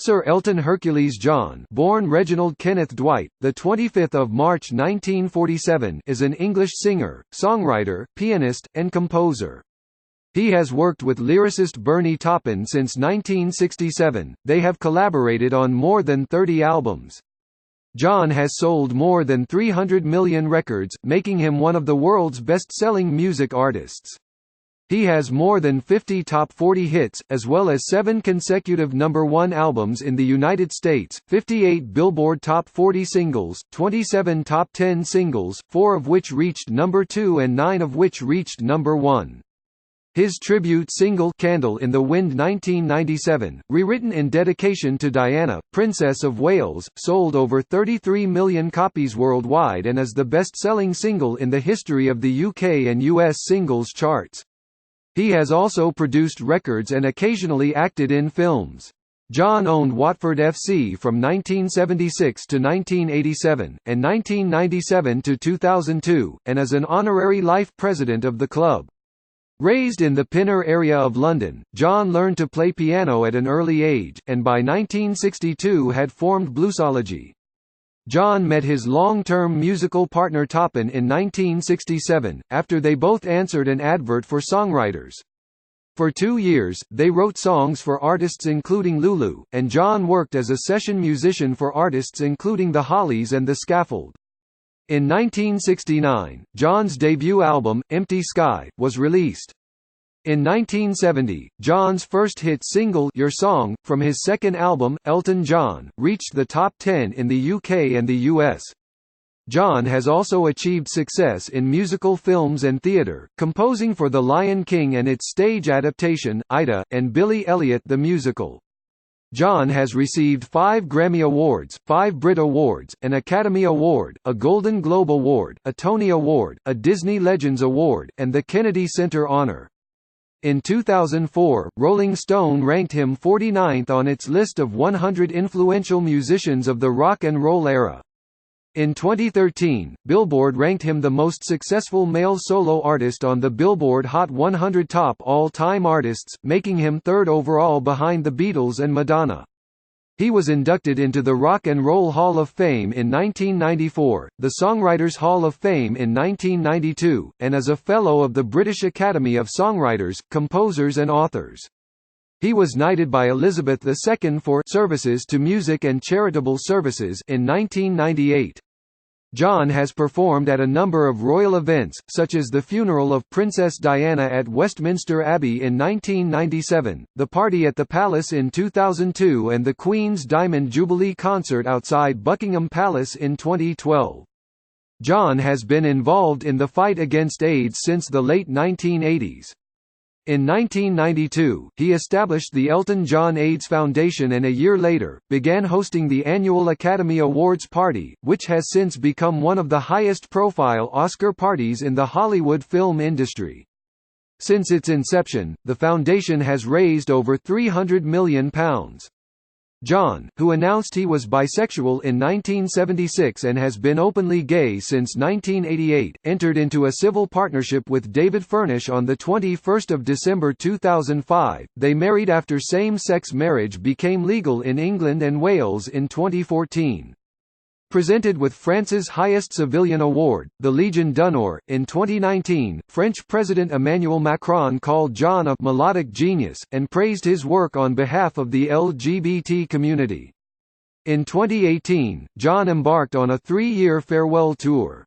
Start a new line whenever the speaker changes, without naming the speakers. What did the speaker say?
Sir Elton Hercules John, born Reginald Kenneth Dwight, the 25th of March 1947, is an English singer, songwriter, pianist, and composer. He has worked with lyricist Bernie Taupin since 1967. They have collaborated on more than 30 albums. John has sold more than 300 million records, making him one of the world's best-selling music artists. He has more than 50 top 40 hits, as well as 7 consecutive number 1 albums in the United States, 58 Billboard Top 40 singles, 27 top 10 singles, 4 of which reached number 2 and 9 of which reached number 1. His tribute single, Candle in the Wind 1997, rewritten in dedication to Diana, Princess of Wales, sold over 33 million copies worldwide and is the best-selling single in the history of the UK and US singles charts. He has also produced records and occasionally acted in films. John owned Watford FC from 1976 to 1987, and 1997 to 2002, and is an honorary life president of the club. Raised in the Pinner area of London, John learned to play piano at an early age, and by 1962 had formed Bluesology. John met his long-term musical partner Taupin in 1967, after they both answered an advert for songwriters. For 2 years, they wrote songs for artists including Lulu, and John worked as a session musician for artists including the Hollies and the Scaffold. In 1969, John's debut album, Empty Sky, was released. In 1970, John's first hit single, Your Song, from his second album, Elton John, reached the top 10 in the UK and the US. John has also achieved success in musical films and theatre, composing for The Lion King and its stage adaptation, Ida, and Billy Elliot the Musical. John has received 5 Grammy Awards, 5 Brit Awards, an Academy Award, a Golden Globe Award, a Tony Award, a Disney Legends Award, and the Kennedy Center Honor. In 2004, Rolling Stone ranked him 49th on its list of 100 influential musicians of the rock and roll era. In 2013, Billboard ranked him the most successful male solo artist on the Billboard Hot 100 Top All-Time Artists, making him 3rd overall behind the Beatles and Madonna. He was inducted into the Rock and Roll Hall of Fame in 1994, the Songwriters Hall of Fame in 1992, and is a Fellow of the British Academy of Songwriters, Composers and Authors. He was knighted by Elizabeth II for services to music and charitable services in 1998. John has performed at a number of royal events, such as the funeral of Princess Diana at Westminster Abbey in 1997, the party at the Palace in 2002 and the Queen's Diamond Jubilee concert outside Buckingham Palace in 2012. John has been involved in the fight against AIDS since the late 1980s. In 1992, he established the Elton John AIDS Foundation and a year later, began hosting the annual Academy Awards party, which has since become one of the highest-profile Oscar parties in the Hollywood film industry. Since its inception, the foundation has raised over £300 million. John, who announced he was bisexual in 1976 and has been openly gay since 1988, entered into a civil partnership with David Furnish on 21 December 2005. They married after same-sex marriage became legal in England and Wales in 2014. Presented with France's highest civilian award, the Légion d'honneur, in 2019, French President Emmanuel Macron called John a «melodic genius», and praised his work on behalf of the LGBT community. In 2018, John embarked on a 3-year farewell tour.